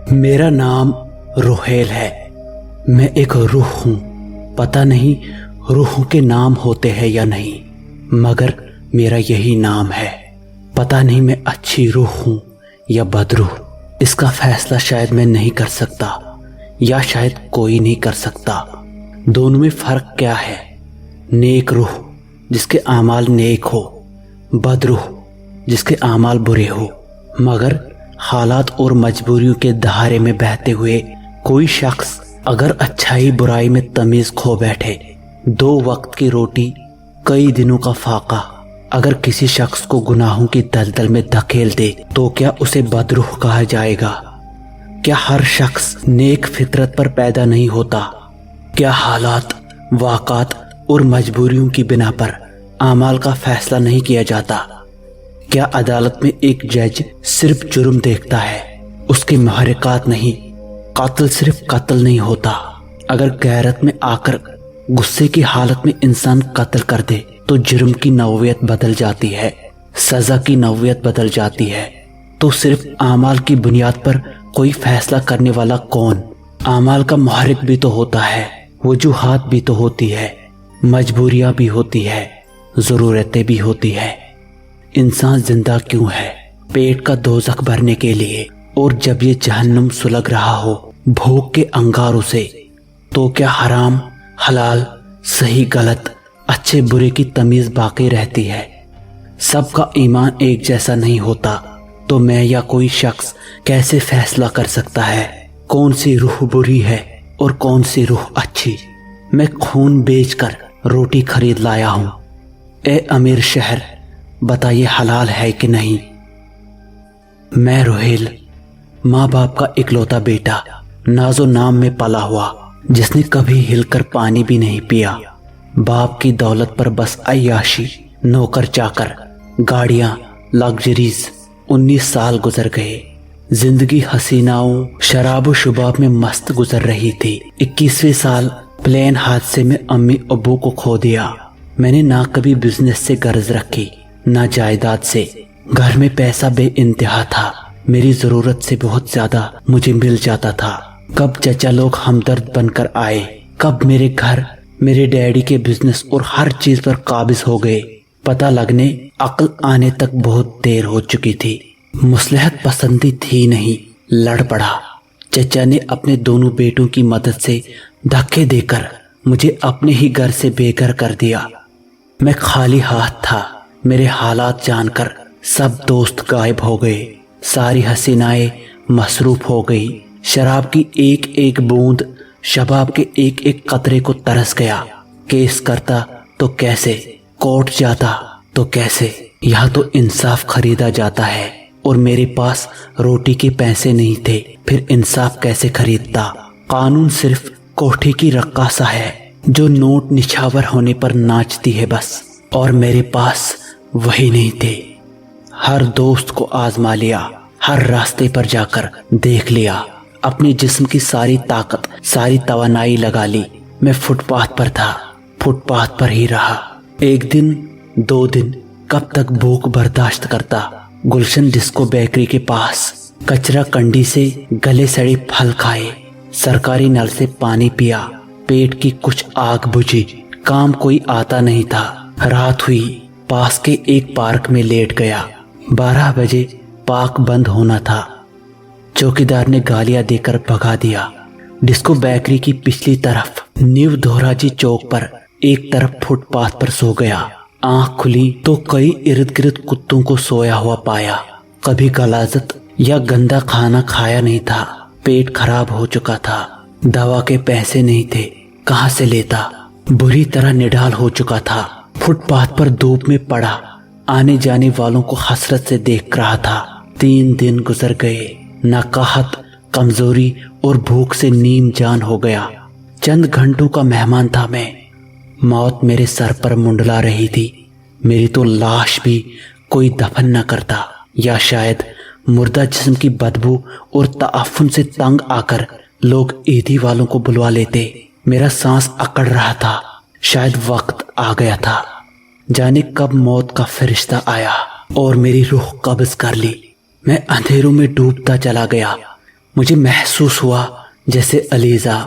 میرا نام روحیل ہے۔ میں ایک روح ہوں۔ پتہ نہیں روحوں کے نام ہوتے ہیں یا نہیں، مگر میرا یہی نام ہے۔ پتہ نہیں میں اچھی روح ہوں یا بد روح، اس کا فیصلہ شاید میں نہیں کر سکتا، یا شاید کوئی نہیں کر سکتا۔ دونوں میں فرق کیا ہے؟ نیک روح جس کے اعمال نیک ہو، بد روح جس کے اعمال برے ہو۔ مگر حالات اور مجبوریوں کے دہارے میں بہتے ہوئے کوئی شخص اگر اچھائی برائی میں تمیز کھو بیٹھے، 2 وقت کی روٹی کئی دنوں کا فاقہ اگر کسی شخص کو گناہوں کی دلدل میں دھکیل دے تو کیا اسے بد روح کہا جائے گا؟ کیا ہر شخص نیک فطرت پر پیدا نہیں ہوتا؟ کیا حالات، واقعات اور مجبوریوں کی بنا پر اعمال کا فیصلہ نہیں کیا جاتا؟ کیا عدالت میں ایک جج صرف جرم دیکھتا ہے، اس کے محرکات نہیں؟ قاتل صرف قتل نہیں ہوتا۔ اگر غیرت میں آ کر غصے کی حالت میں انسان قتل کر دے تو جرم کی نوعیت بدل جاتی ہے، سزا کی نوعیت بدل جاتی ہے۔ تو صرف اعمال کی بنیاد پر کوئی فیصلہ کرنے والا کون؟ اعمال کا محرک بھی تو ہوتا ہے، وجوہات بھی تو ہوتی ہے، مجبوریاں بھی ہوتی ہے، ضرورتیں بھی ہوتی ہے۔ انسان زندہ کیوں ہے؟ پیٹ کا دوزخ بھرنے کے لیے، اور جب یہ جہنم سلگ رہا ہو بھوک کے انگاروں سے، تو کیا حرام حلال، صحیح غلط، اچھے برے کی تمیز باقی رہتی ہے؟ سب کا ایمان ایک جیسا نہیں ہوتا، تو میں یا کوئی شخص کیسے فیصلہ کر سکتا ہے کون سی روح بری ہے اور کون سی روح اچھی؟ میں خون بیچ کر روٹی خرید لایا ہوں۔ اے امیر شہر، بتائیے حلال ہے کہ نہیں؟ میں روحیل، ماں باپ کا اکلوتا بیٹا، ناز و نام میں پلا ہوا، جس نے کبھی ہل کر پانی بھی نہیں پیا۔ باپ کی دولت پر بس عیاشی، نوکر چاکر، گاڑیاں، لگژریز۔ 19 سال گزر گئے، زندگی حسیناؤں، شراب و شباب میں مست گزر رہی تھی۔ 21ویں سال پلین حادثے میں امی ابو کو کھو دیا۔ میں نے نہ کبھی بزنس سے غرض رکھی، نہ جائیداد سے۔ گھر میں پیسہ بے انتہا تھا، میری ضرورت سے بہت زیادہ مجھے مل جاتا تھا۔ کب چچا لوگ ہمدرد بن کر آئے، کب میرے گھر، میرے ڈیڈی کے بزنس اور ہر چیز پر قابض ہو گئے۔ پتہ لگنے، عقل آنے تک بہت دیر ہو چکی تھی۔ مصلحت پسندی تھی نہیں، لڑ پڑا۔ چچا نے اپنے دونوں بیٹوں کی مدد سے دھکے دے کر مجھے اپنے ہی گھر سے بے گھر کر دیا۔ میں خالی ہاتھ تھا۔ میرے حالات جان کر سب دوست غائب ہو گئے، ساری حسینائیں مصروف ہو گئی۔ شراب کی ایک ایک بوند، شباب کے ایک ایک قطرے کو ترس گیا۔ کیس کرتا تو کیسے، کورٹ جاتا تو کیسے؟ یہاں تو انصاف خریدا جاتا ہے، اور میرے پاس روٹی کے پیسے نہیں تھے، پھر انصاف کیسے خریدتا؟ قانون صرف کوٹھی کی رقاصہ ہے جو نوٹ نچھاور ہونے پر ناچتی ہے بس، اور میرے پاس وہی نہیں تھے۔ ہر دوست کو آزما لیا، ہر راستے پر جا کر دیکھ لیا، اپنے جسم کی ساری طاقت، ساری توانائی لگا لی۔ میں فٹ پاتھ پر تھا، فٹ پاتھ پر ہی رہا۔ 1 دن 2 دن، کب تک بھوک برداشت کرتا؟ گلشن ڈسکو بیکری کے پاس کچرا کنڈی سے گلے سڑے پھل کھائے، سرکاری نل سے پانی پیا، پیٹ کی کچھ آگ بجھی۔ کام کوئی آتا نہیں تھا۔ رات ہوئی، پاس کے ایک پارک میں لیٹ گیا۔ 12 بجے پارک بند ہونا تھا۔ چوکیدار نے گالیاں دے کر بھگا دیا۔ ڈسکو بیکری کی پچھلی طرف نیو دھوراجی چوک پر ایک طرف فٹ پاتھ پر سو گیا۔ آنکھ کھلی تو کئی ارد گرد کتوں کو سویا ہوا پایا۔ کبھی غلاظت یا گندا کھانا کھایا نہیں تھا، پیٹ خراب ہو چکا تھا، دوا کے پیسے نہیں تھے، کہاں سے لیتا؟ بری طرح نڈال ہو چکا تھا۔ فٹ پاتھ پر دھوپ میں پڑا آنے جانے والوں کو حسرت سے دیکھ رہا تھا۔ 3 دن گزر گئے، نہ قحط، کمزوری اور بھوک سے نیم جان ہو گیا۔ چند گھنٹوں کا مہمان تھا میں۔ موت میرے سر پر منڈلا رہی تھی۔ میری تو لاش بھی کوئی دفن نہ کرتا، یا شاید مردہ جسم کی بدبو اور تعفن سے تنگ آ کر لوگ عیدی والوں کو بلوا لیتے۔ میرا سانس اکڑ رہا تھا، شاید وقت آ گیا تھا۔ جانے کب موت کا فرشتہ آیا اور میری روح قبض کر لی۔ میں اندھیروں میں ڈوبتا چلا گیا۔ مجھے محسوس ہوا جیسے علیزہ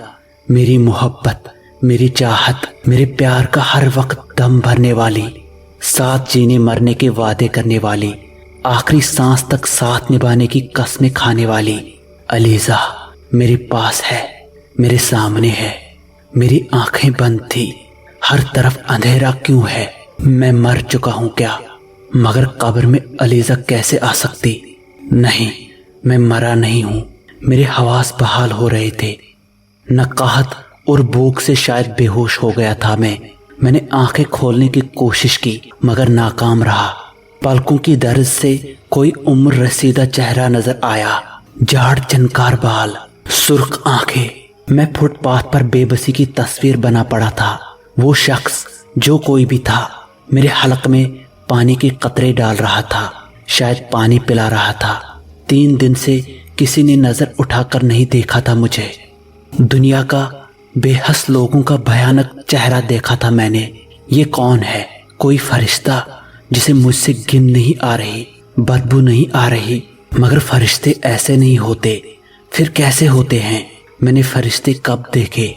میری محبت، میری چاہت، میرے پیار کا ہر وقت دم بھرنے والی، ساتھ جینے مرنے کے وعدے کرنے والی، آخری سانس تک ساتھ نبھانے کی قسمیں کھانے والی علیزہ میرے پاس ہے، میرے سامنے ہے۔ میری آنکھیں بند تھی، ہر طرف اندھیرا کیوں ہے؟ میں مر چکا ہوں کیا؟ مگر قبر میں علیزہ کیسے آ سکتی؟ نہیں، میں مرا نہیں ہوں۔ میرے حواس بحال ہو رہے تھے، نہ قحط اور بھوک سے شاید بے ہوش ہو گیا تھا میں نے آنکھیں کھولنے کی کوشش کی مگر ناکام رہا۔ پلکوں کی درد سے کوئی عمر رسیدہ چہرہ نظر آیا، جھاڑ چنکار بال، سرخ آنکھیں۔ میں فٹ پاتھ پر بے بسی کی تصویر بنا پڑا تھا۔ وہ شخص جو کوئی بھی تھا میرے حلق میں پانی کے قطرے ڈال رہا تھا، شاید پانی پلا رہا تھا۔ 3 دن سے کسی نے نظر اٹھا کر نہیں دیکھا تھا مجھے۔ دنیا کا بے حس لوگوں کا بھیانک چہرہ دیکھا تھا میں نے۔ یہ کون ہے؟ کوئی فرشتہ جسے مجھ سے گن نہیں آ رہی، بدبو نہیں آ رہی۔ مگر فرشتے ایسے نہیں ہوتے، پھر کیسے ہوتے ہیں؟ میں نے فرشتے کب دیکھے؟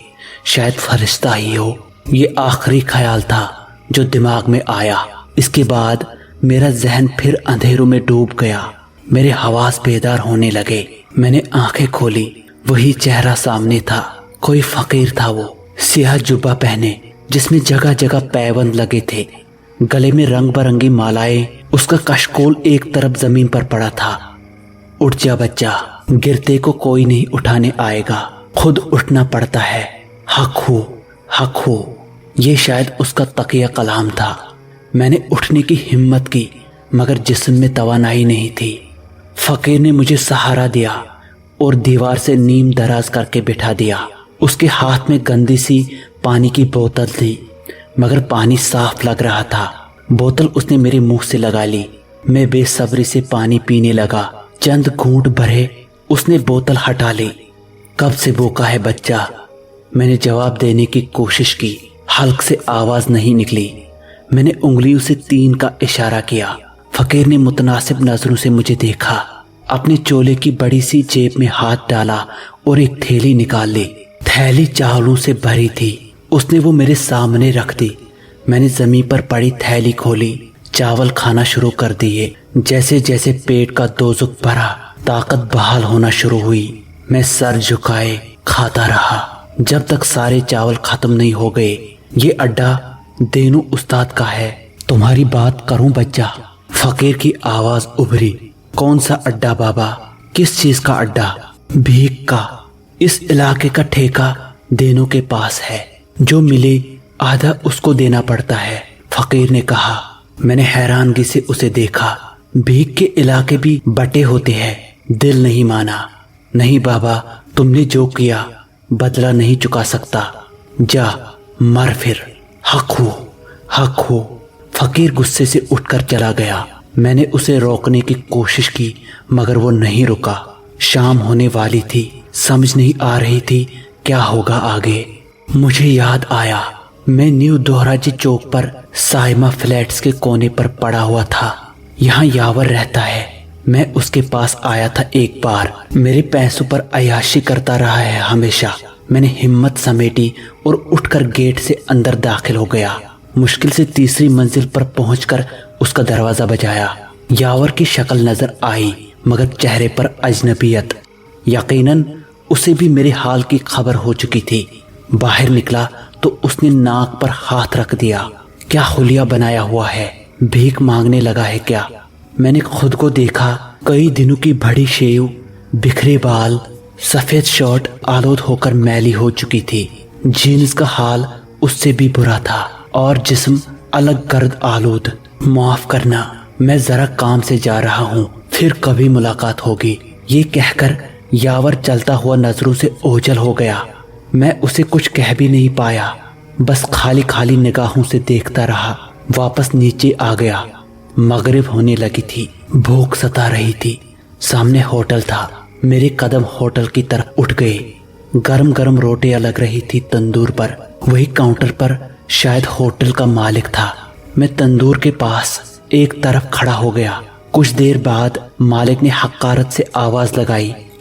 شاید فرشتہ ہی ہو۔ یہ آخری خیال تھا جو دماغ میں آیا۔ اس کے بعد میرا ذہن پھر اندھیروں میں ڈوب گیا، میرے حواس بیدار ہونے لگے۔ میں نے آنکھیں کھولی، وہی چہرہ سامنے تھا۔ کوئی فقیر تھا، وہ سیاہ جبہ پہنے جس میں جگہ جگہ پیوند لگے تھے، گلے میں رنگ برنگی مالائیں۔ اس کا کشکول ایک طرف زمین پر پڑا تھا۔ اٹھ جا بچہ، گرتے کو کوئی نہیں اٹھانے آئے گا، خود اٹھنا پڑتا ہے۔ حق ہو، حق ہو۔ یہ شاید اس کا تقیہ کلام تھا۔ میں نے اٹھنے کی ہمت کی مگر جسم میں توانائی نہیں تھی۔ فقیر نے مجھے سہارا دیا اور دیوار سے نیم دراز کر کے بٹھا دیا۔ اس کے ہاتھ میں گندی سی پانی کی بوتل تھی مگر پانی صاف لگ رہا تھا۔ بوتل اس نے میرے منہ سے لگا لی۔ میں بے صبری سے پانی پینے لگا۔ چند گھونٹ بھرے، اس نے بوتل ہٹا لی۔ کب سے بھوکا ہے بچہ؟ میں نے جواب دینے کی کوشش کی، حلق سے آواز نہیں نکلی۔ میں نے انگلیوں سے 3 کا اشارہ کیا۔ فقیر نے متناسب نظروں سے مجھے دیکھا، اپنے چولے کی بڑی سی جیب میں ہاتھ ڈالا اور ایک تھیلی نکال لی۔ تھیلی چاولوں سے بھری تھی۔ اس نے وہ میرے سامنے رکھ دی۔ میں نے زمین پر پڑی تھیلی کھولی، چاول کھانا شروع کر دیے۔ جیسے جیسے پیٹ کا دوزخ بھرا، طاقت بحال ہونا شروع ہوئی۔ میں سر جھکائے کھاتا رہا جب تک سارے چاول ختم نہیں ہو گئے۔ یہ اڈا دینو استاد کا ہے، تمہاری بات کروں بچہ؟ فقیر کی آواز ابھری۔ کون سا اڈا بابا؟ کس چیز کا اڈا؟ بھیک کا۔ اس علاقے کا ٹھیکہ دینو کے پاس ہے، جو ملے آدھا اس کو دینا پڑتا ہے، فقیر نے کہا۔ میں نے حیرانگی سے اسے دیکھا۔ بھیک کے علاقے بھی بٹے ہوتے ہیں؟ دل نہیں مانا۔ نہیں بابا، تم نے جو کیا بدلہ نہیں چکا سکتا، جا مر پھر۔ حق ہو، حق ہو۔ فقیر غصے سے اٹھ کر چلا گیا۔ میں نے اسے روکنے کی کوشش کی مگر وہ نہیں رکا۔ شام ہونے والی تھی، سمجھ نہیں آ رہی تھی کیا ہوگا آگے۔ مجھے یاد آیا میں نیو دہراجی چوک پر سائمہ فلیٹس کے کونے پر پڑا ہوا تھا۔ یہاں یاور رہتا ہے۔ میں اس کے پاس آیا تھا ایک بار۔ میرے پیسوں پر عیاشی کرتا رہا ہے ہمیشہ۔ میں نے ہمت سمیٹی اور اٹھ کر گیٹ سے اندر داخل ہو گیا۔ مشکل سے 3ری منزل پر پہنچ کر اس کا دروازہ بجایا۔ یاور کی شکل نظر آئی مگر چہرے پر اجنبیت۔ یقیناً اسے بھی میرے حال کی خبر ہو چکی تھی۔ باہر نکلا تو اس نے ناک پر ہاتھ رکھ دیا۔ کیا خلیہ بنایا ہوا ہے؟ بھیک مانگنے لگا ہے کیا؟ میں نے خود کو دیکھا، کئی دنوں کی بڑی شیو، بکھرے بال، سفید شرٹ آلود ہو کر میلی ہو چکی تھی۔ جینز کا حال اس سے بھی برا تھا اور جسم الگ گرد آلود۔ معاف کرنا، میں ذرا کام سے جا رہا ہوں، پھر کبھی ملاقات ہوگی۔ یہ کہہ کر یاور چلتا ہوا نظروں سے اوجھل ہو گیا۔ میں اسے کچھ کہہ بھی نہیں پایا، بس خالی خالی نگاہوں سے دیکھتا رہا۔ واپس نیچے آ گیا۔ مغرب ہونے لگی تھی، بھوک ستا رہی تھی۔ سامنے ہوٹل تھا، میرے قدم ہوٹل کی طرف اٹھ گئے۔ گرم گرم روٹیاں لگ رہی تھی تندور پر۔ وہی کاؤنٹر پر شاید ہوٹل کا مالک تھا۔ میں تندور کے پاس ایک طرف کھڑا ہو گیا۔ کچھ دیر بعد مالک نے حقارت سے آواز لگائی،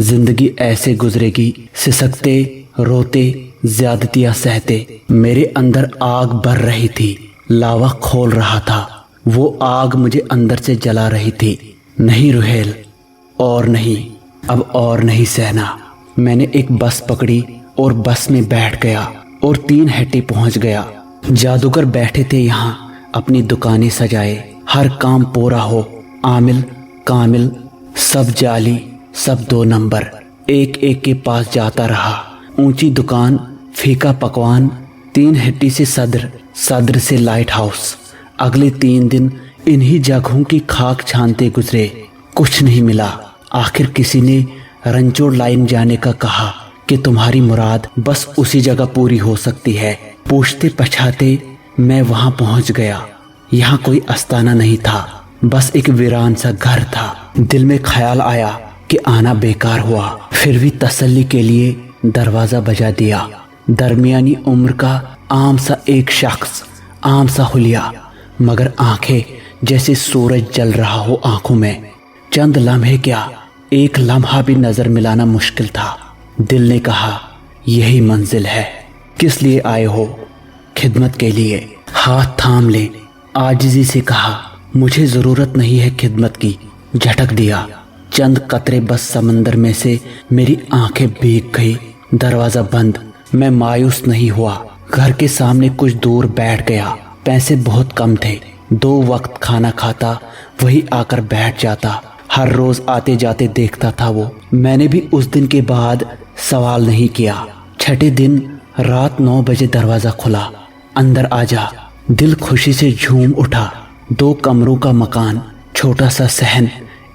زندگی ایسے گزرے گی، سسکتے روتے زیادتیاں سہتے۔ میرے اندر آگ بر رہی تھی، لاوا کھول رہا تھا، وہ آگ مجھے اندر سے جلا رہی تھی۔ نہیں روہیل، اور نہیں، اب اور نہیں سہنا۔ میں نے ایک بس پکڑی اور بس میں بیٹھ گیا اور 3 ہٹی پہنچ گیا۔ جادوگر بیٹھے تھے یہاں، اپنی دکانیں سجائے، ہر کام پورا ہو، عامل کامل سب جعلی، سب 2 نمبر۔ ایک ایک کے پاس جاتا رہا، اونچی دکان، پھیکا پکوان، 3 ہٹی سے صدر سے لائٹ ہاؤس۔ اگلے 3 دن انہی جگہوں کی کھاک چھانتے گزرے، کچھ نہیں ملا۔ آخر کسی نے رنچوڑ لائن جانے کا کہا کہ تمہاری مراد بس اسی جگہ پوری ہو سکتی ہے۔ پوچھتے پچھاتے میں وہاں پہنچ گیا۔ یہاں کوئی آستانہ نہیں تھا، بس ایک ویران سا گھر تھا۔ دل میں خیال آیا کہ آنا بیکار ہوا، پھر بھی تسلی کے لیے دروازہ بجا دیا۔ درمیانی عمر کا عام سا ایک شخص، عام سا حلیہ، مگر آنکھیں جیسے سورج جل رہا ہو آنکھوں میں۔ چند لمحے کیا، ایک لمحہ بھی نظر ملانا مشکل تھا۔ دل نے کہا یہی منزل ہے۔ کس لیے آئے ہو؟ خدمت کے لیے۔ ہاتھ تھام لے، عاجزی سے کہا۔ مجھے ضرورت نہیں ہے خدمت کی، جھٹک دیا۔ چند قطرے بس سمندر میں سے میری آنکھیں بھیگ گئی۔ دروازہ بند۔ میں مایوس نہیں ہوا، گھر کے سامنے کچھ دور بیٹھ گیا۔ پیسے بہت کم تھے، 2 وقت کھانا کھاتا، وہی آ کر بیٹھ جاتا۔ ہر روز آتے جاتے دیکھتا تھا وہ۔ میں نے بھی اس دن کے بعد سوال نہیں کیا۔ چھٹے دن رات 9 بجے دروازہ کھلا۔ اندر آ جا۔ دل خوشی سے جھوم اٹھا۔ 2 کمروں کا مکان، چھوٹا سا صحن،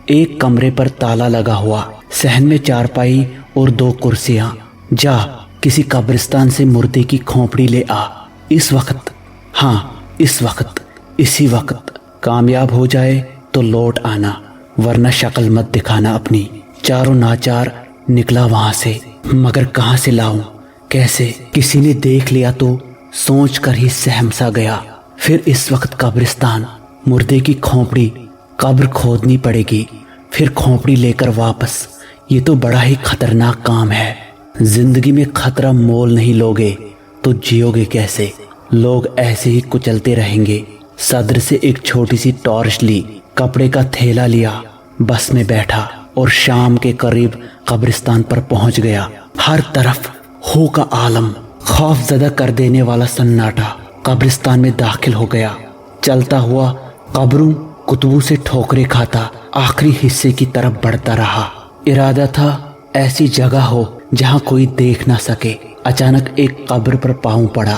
ایک کمرے پر تالا لگا ہوا، صحن میں چارپائی اور 2 کرسیاں۔ جا کسی قبرستان سے مردے کی کھوپڑی لے آ۔ اس وقت، ہاں اس وقت، اسی وقت۔ کامیاب ہو جائے تو لوٹ آنا، ورنہ شکل مت دکھانا اپنی۔ چاروں ناچار نکلا وہاں سے، مگر کہاں سے لاؤں، کیسے؟ کسی نے دیکھ لیا تو سوچ کر ہی سہم سا گیا۔ پھر اس وقت قبرستان، مردے کی کھوپڑی، قبر کھودنی پڑے گی، پھر کھوپڑی لے کر واپس۔ یہ تو بڑا ہی خطرناک کام ہے۔ زندگی میں خطرہ مول نہیں لوگے تو جیو گے کیسے؟ لوگ ایسے ہی کچلتے رہیں گے۔ صدر سے ایک چھوٹی سی ٹارچ لی، کپڑے کا تھیلا لیا، بس میں بیٹھا اور شام کے قریب قبرستان پر پہنچ گیا۔ ہر طرف ہو کا عالم، خوف زدہ کر دینے والا سناٹا۔ قبرستان میں داخل ہو گیا، چلتا ہوا قبروں کتبوں سے ٹھوکریں کھاتا آخری حصے کی طرف بڑھتا رہا۔ ارادہ تھا ایسی جگہ ہو جہاں کوئی دیکھ نہ سکے۔ اچانک ایک قبر پر پاؤں پڑا،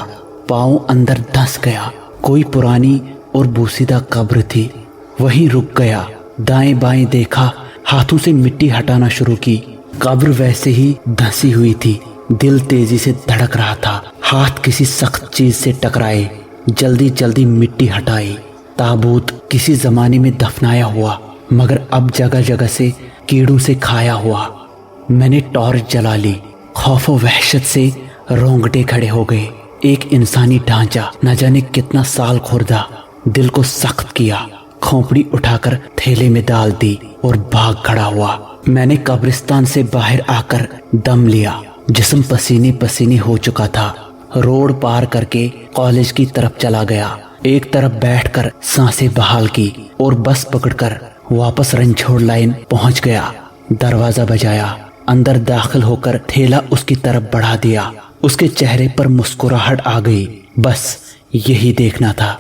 پاؤں اندر دھس گیا۔ کوئی پرانی اور بوسیدہ قبر تھی، وہیں رک گیا۔ دائیں بائیں دیکھا، ہاتھوں سے مٹی ہٹانا شروع کی۔ قبر ویسے ہی دھسی ہوئی تھی۔ دل تیزی سے دھڑک رہا تھا، ہاتھ کسی سخت چیز سے ٹکرائے، جلدی جلدی مٹی ہٹائی۔ تابوت کسی زمانے میں دفنایا ہوا، مگر اب جگہ جگہ سے کیڑوں سے کھایا ہوا۔ میں نے ٹارچ جلا لی، خوف و وحشت سے رونگٹے کھڑے ہو گئے۔ ایک انسانی ڈھانچہ، نہ جانے کتنا سال خوردہ، دل کو سخت کیا۔ کھوپڑی اٹھا کر تھیلے میں ڈال دی اور بھاگ کھڑا ہوا۔ میں نے قبرستان سے باہر آ کر دم لیا، جسم پسینے پسینے ہو چکا تھا۔ روڈ پار کر کے کالج کی طرف چلا گیا، ایک طرف بیٹھ کر سانسیں بحال کی اور بس پکڑ کر واپس رنچوڑ لائن پہنچ گیا۔ دروازہ بجایا، اندر داخل ہو کر تھیلا اس کی طرف بڑھا دیا۔ اس کے چہرے پر مسکراہٹ آ گئی۔ بس یہی دیکھنا تھا۔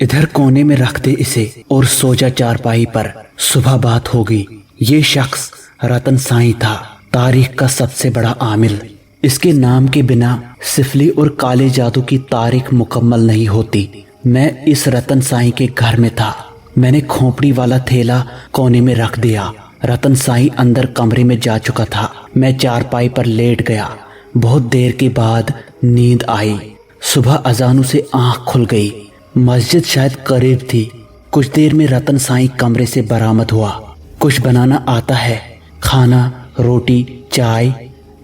ادھر کونے میں رکھ دے اسے اور سو جا چارپائی پر، صبح بات ہوگی۔ یہ شخص رتن سائیں تھا، تاریخ کا سب سے بڑا عامل۔ اس کے نام کے بنا سفلی اور کالے جادو کی تاریخ مکمل نہیں ہوتی۔ میں اس رتن سائیں کے گھر میں تھا۔ میں نے کھوپڑی والا تھیلا کونے میں رکھ دیا۔ رتن سائیں اندر کمرے میں جا چکا تھا۔ میں چارپائی پر لیٹ گیا۔ بہت دیر کے بعد نیند آئی۔ صبح اذانوں سے آنکھ کھل گئی۔ مسجد شاید قریب تھی۔ کچھ دیر میں رتن سائیں کمرے سے برآمد ہوا۔ کچھ بنانا آتا ہے؟ کھانا، روٹی، چائے؟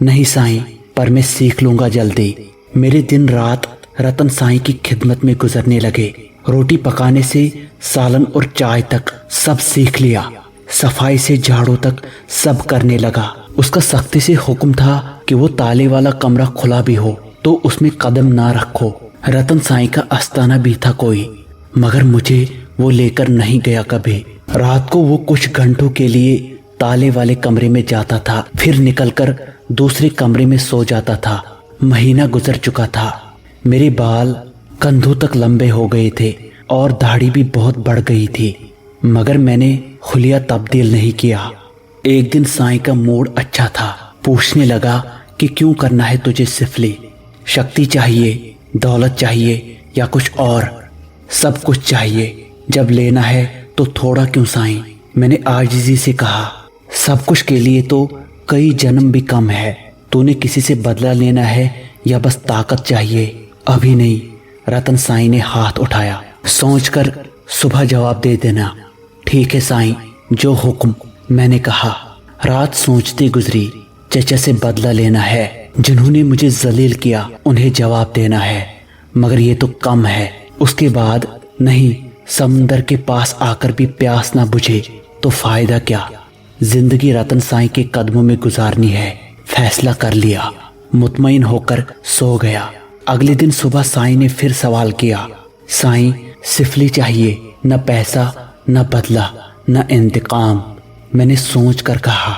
نہیں سائیں، پر میں سیکھ لوں گا جلدی۔ میرے دن رات رتن سائیں کی خدمت میں گزرنے لگے۔ روٹی پکانے سے سالن اور چائے تک سب سیکھ لیا۔ صفائی سے جھاڑو تک سب کرنے لگا۔ اس کا سختی سے حکم تھا کہ وہ تالے والا کمرہ کھلا بھی ہو تو اس میں قدم نہ رکھو۔ رتن سائیں کا آستانہ بھی تھا کوئی، مگر مجھے وہ لے کر نہیں گیا کبھی۔ رات کو وہ کچھ گھنٹوں کے لیے تالے والے کمرے میں جاتا تھا، پھر نکل کر دوسرے کمرے میں سو جاتا تھا۔ مہینہ گزر چکا تھا، میرے بال کندھوں تک لمبے ہو گئے تھے اور داڑھی بھی بہت بڑھ گئی تھی، مگر میں نے حلیہ تبدیل نہیں کیا۔ ایک دن سائیں کا موڈ اچھا تھا، پوچھنے لگا کہ کیوں کرنا ہے تجھے سفلی؟ شکتی چاہیے، دولت چاہیے یا کچھ اور؟ سب کچھ چاہیے، جب لینا ہے تو تھوڑا کیوں سائیں؟ میں نے عاجزی سے کہا، سب کچھ کے لیے تو کئی جنم بھی کم ہے۔ تو نے کسی سے بدلہ لینا ہے یا بس طاقت چاہیے؟ ابھی نہیں۔ رتن سائیں نے ہاتھ اٹھایا۔ سوچ کر صبح جواب دے دینا۔ ٹھیک ہے سائیں، جو حکم، میں نے کہا۔ رات سوچتی گزری۔ چچا سے بدلہ لینا ہے، جنہوں نے مجھے ذلیل کیا انہیں جواب دینا ہے، مگر یہ تو کم ہے۔ اس کے بعد نہیں، سمندر کے پاس آ کر بھی پیاس نہ بجھے تو فائدہ کیا؟ زندگی رتن سائیں کے قدموں میں گزارنی ہے۔ فیصلہ کر لیا، مطمئن ہو کر سو گیا۔ اگلے دن صبح سائیں نے پھر سوال کیا، سائیں سفلی چاہیے، نہ پیسہ، نہ بدلہ، نہ انتقام۔ میں نے سوچ کر کہا،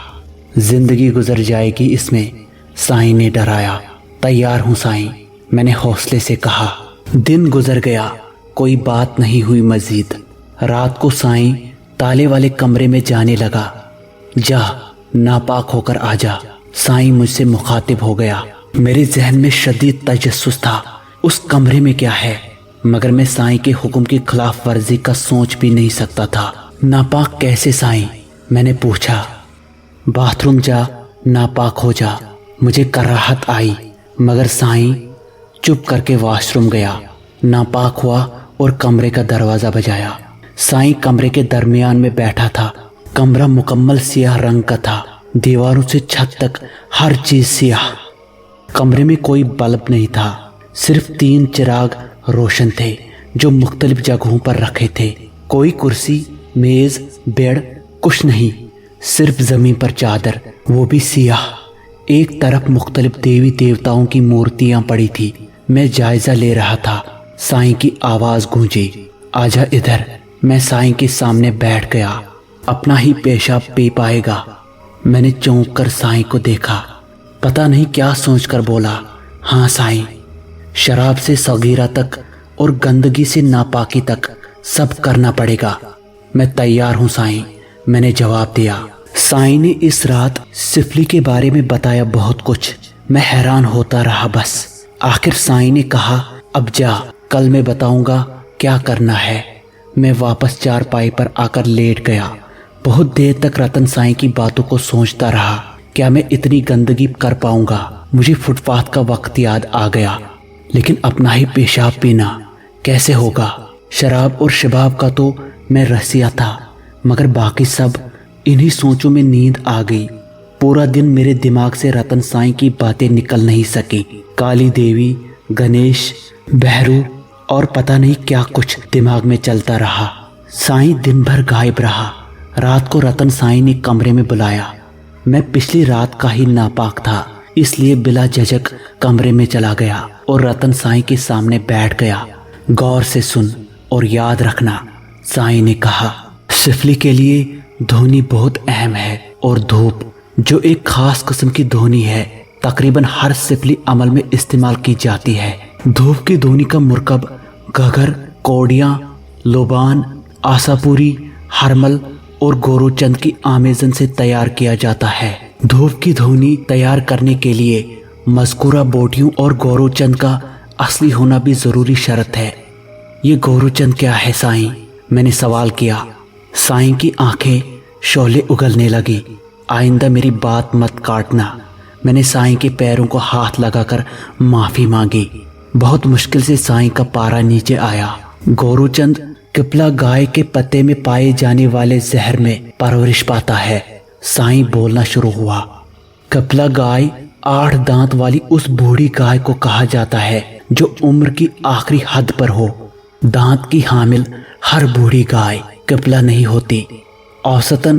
زندگی گزر جائے گی اس میں۔ سائیں نے ڈرایا۔ تیار ہوں سائیں، میں نے حوصلے سے کہا۔ دن گزر گیا، کوئی بات نہیں ہوئی مزید۔ رات کو سائیں تالے والے کمرے میں جانے لگا۔ جا، ناپاک ہو کر آ جا۔ سائیں مجھ سے مخاطب ہو گیا۔ میرے ذہن میں شدید تجسس تھا، اس کمرے میں کیا ہے، مگر میں سائیں کے حکم کی خلاف ورزی کا سوچ بھی نہیں سکتا تھا۔ ناپاک کیسے سائیں؟ میں نے پوچھا۔ باتھ روم جا، ناپاک ہو جا۔ مجھے کراہت آئی، مگر سائیں چپ کر کے واش روم گیا، ناپاک ہوا اور کمرے کا دروازہ بجایا۔ سائیں کمرے کے درمیان میں بیٹھا تھا۔ کمرہ مکمل سیاہ رنگ کا تھا، دیواروں سے چھت تک ہر چیز سیاہ۔ کمرے میں کوئی بلب نہیں تھا، صرف 3 چراغ روشن تھے جو مختلف جگہوں پر رکھے تھے۔ کوئی کرسی، میز، بیڈ، کچھ نہیں، صرف زمین پر چادر، وہ بھی سیاہ۔ ایک طرف مختلف دیوی دیوتاؤں کی مورتیاں پڑی تھی۔ میں جائزہ لے رہا تھا، سائیں کی آواز گونجی، آجا ادھر۔ میں سائیں کے سامنے بیٹھ گیا۔ اپنا ہی پیشاب پی پائے گا؟ میں نے چونک کر سائیں کو دیکھا، پتہ نہیں کیا سوچ کر بولا، ہاں سائیں، شراب سے صغیرہ تک اور گندگی سے ناپاکی تک سب کرنا پڑے گا۔ میں تیار ہوں سائیں، میں نے جواب دیا۔ سائیں نے اس رات سفلی کے بارے میں بتایا بہت کچھ۔ میں حیران ہوتا رہا بس۔ آخر سائیں نے کہا، اب جا، کل میں بتاؤں گا کیا کرنا ہے۔ میں واپس چارپائی پر آ کر لیٹ گیا۔ بہت دیر تک رتن سائیں کی باتوں کو سوچتا رہا، کیا میں اتنی گندگی کر پاؤں گا؟ مجھے فٹ پاتھ کا وقت یاد آ گیا، لیکن اپنا ہی پیشاب پینا کیسے ہوگا؟ شراب اور شباب کا تو میں رسیا تھا، مگر باقی سب، انہی سوچوں میں نیند آ گئی۔ پورا دن میرے دماغ سے رتن سائیں کی باتیں نکل نہیں سکی۔ کالی دیوی، گنیش، بہرو اور پتہ نہیں کیا کچھ دماغ میں چلتا رہا۔ سائیں دن بھر غائب رہا۔ رات کو رتن سائیں نے کمرے میں بلایا۔ میں پچھلی رات کا ہی ناپاک تھا، اس لیے بلا جھجک کمرے میں چلا گیا اور رتن سائیں کے سامنے بیٹھ گیا۔ غور سے سن اور یاد رکھنا، سائیں نے کہا، سفلی کے لیے دھونی بہت اہم ہے، اور دھوپ، جو ایک خاص قسم کی دھونی ہے، تقریباً ہر سفلی عمل میں استعمال کی جاتی ہے۔ دھوپ کی دھونی کا مرکب گھگر، کوڑیاں، لوبان، آساپوری، ہرمل اور گورو چند کی آمیزن سے تیار کیا جاتا ہے۔ دھوپ کی دھونی تیار کرنے کے لیے مذکورہ بوٹیوں اور گورو چند کا اصلی ہونا بھی ضروری شرط ہے۔ یہ گورو چند کیا ہے سائیں؟ میں نے سوال کیا۔ سائیں کی آنکھیں شعلے اگلنے لگی۔ آئندہ میری بات مت کاٹنا۔ میں نے سائیں کے پیروں کو ہاتھ لگا کر معافی مانگی۔ بہت مشکل سے سائیں کا پارا نیچے آیا۔ گورو چند کپلا گائے کے پتے میں پائے جانے والے زہر میں پرورش پاتا ہے۔ سائیں بولنا شروع ہوا۔ کپلا گائے 8 دانت والی اس بوڑھی گائے کو کہا جاتا ہے جو عمر کی آخری حد پر ہو۔ دانت کی حامل ہر بوڑھی گائے کپلا نہیں ہوتی۔ اوسطاً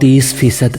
30%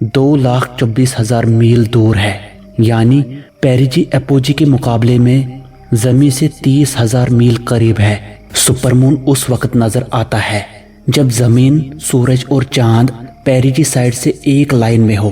2,24,000 میل دور ہے، یعنی پیریجی اپوجی کے مقابلے میں زمین سے 30,000 میل قریب ہے۔ سپر مون اس وقت نظر آتا ہے جب زمین، سورج اور چاند پیریجی سائڈ سے ایک لائن میں ہو۔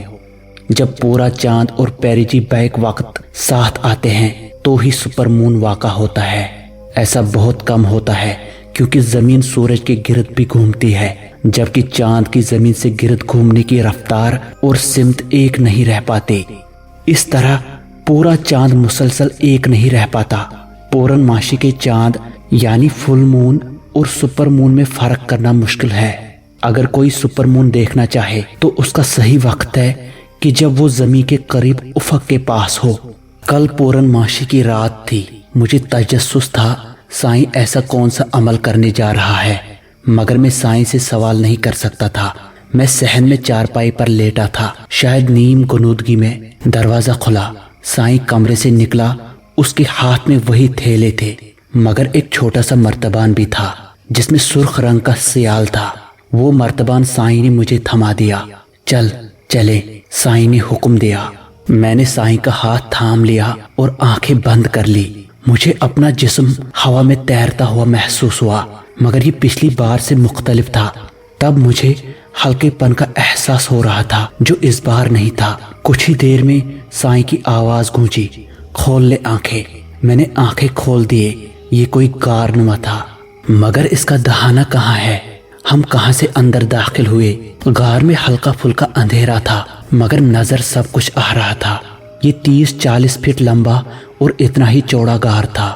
جب پورا چاند اور پیریجی بیک وقت ساتھ آتے ہیں تو ہی سپر مون واقع ہوتا ہے۔ ایسا بہت کم ہوتا ہے کیونکہ زمین سورج کے گرد بھی گھومتی ہے، جبکہ چاند کی زمین سے گرد گھومنے کی رفتار اور سمت ایک نہیں رہ پاتی۔ اس طرح پورا چاند مسلسل ایک نہیں رہ پاتا۔ پورنماشی کے چاند یعنی فل مون اور سپر مون میں فرق کرنا مشکل ہے۔ اگر کوئی سپر مون دیکھنا چاہے تو اس کا صحیح وقت ہے کہ جب وہ زمین کے قریب افق کے پاس ہو۔ کل پورنماشی کی رات تھی۔ مجھے تجسس تھا سائیں ایسا کون سا عمل کرنے جا رہا ہے، مگر میں سائیں سے سوال نہیں کر سکتا تھا۔ میں صحن میں چارپائی پر لیٹا تھا، شاید نیم غنودگی میں۔ دروازہ کھلا، سائیں کمرے سے نکلا۔ اس کے ہاتھ میں وہی تھیلے تھے، مگر ایک چھوٹا سا مرتبان بھی تھا جس میں سرخ رنگ کا سیال تھا۔ وہ مرتبان سائیں نے مجھے تھما دیا۔ چلے، سائیں نے حکم دیا۔ میں نے سائیں کا ہاتھ تھام لیا اور آنکھیں بند کر لی۔ مجھے اپنا جسم ہوا میں تیرتا ہوا محسوس ہوا، مگر یہ پچھلی بار سے مختلف تھا۔ تب مجھے ہلکے پن کا احساس ہو رہا تھا جو اس بار نہیں تھا۔ کچھ ہی دیر میں سائیں کی آواز گونجی، کھول لے آنکھیں۔ میں نے آنکھیں کھول دیے۔ یہ کوئی کارنما تھا، مگر اس کا دہانہ کہاں ہے؟ ہم کہاں سے اندر داخل ہوئے؟ غار میں ہلکا پھلکا اندھیرا تھا، مگر نظر سب کچھ آ رہا تھا۔ یہ 30-40 فٹ لمبا اور اتنا ہی چوڑا غار تھا۔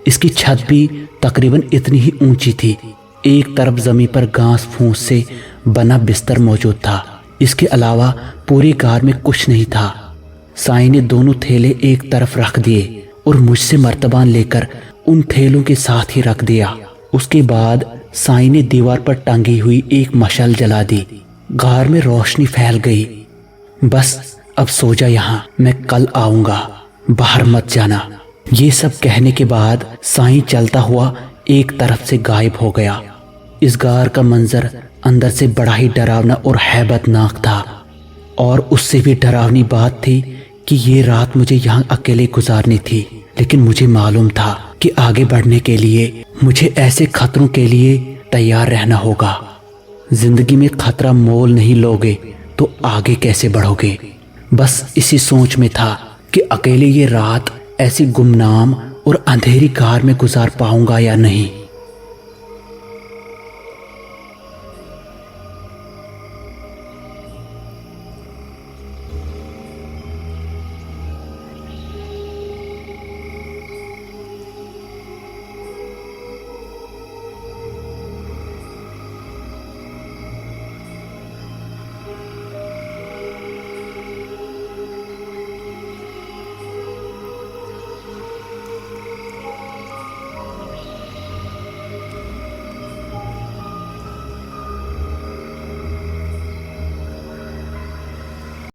اس کی چھت بھی تقریباً اتنی ہی اونچی تھی۔ ایک طرف زمین پر گھاس پھوس سے بنا بستر موجود تھا، اس کے علاوہ پورے غار میں کچھ نہیں تھا۔ سائیں نے دونوں تھیلے ایک طرف رکھ دیے اور مجھ سے مرتبان لے کر ان تھیلوں کے ساتھ ہی رکھ دیا۔ اس کے بعد سائیں نے دیوار پر ٹنگی ہوئی ایک مشعل جلا دی۔ غار میں روشنی پھیل گئی۔ بس اب سو جا یہاں، میں کل آؤں گا، باہر مت جانا۔ یہ سب کہنے کے بعد سائیں چلتا ہوا ایک طرف سے غائب ہو گیا۔ اس غار کا منظر اندر سے بڑا ہی ڈراونا اور ہیبت ناک تھا، اور اس سے بھی ڈراونی بات تھی کہ یہ رات مجھے یہاں اکیلے گزارنی تھی۔ لیکن مجھے معلوم تھا کہ آگے بڑھنے کے لیے مجھے ایسے خطروں کے لیے تیار رہنا ہوگا۔ زندگی میں خطرہ مول نہیں لوگے تو آگے کیسے بڑھو گے؟ بس اسی سوچ میں تھا کہ اکیلے یہ رات ایسی گمنام اور اندھیری غار میں گزار پاؤں گا یا نہیں۔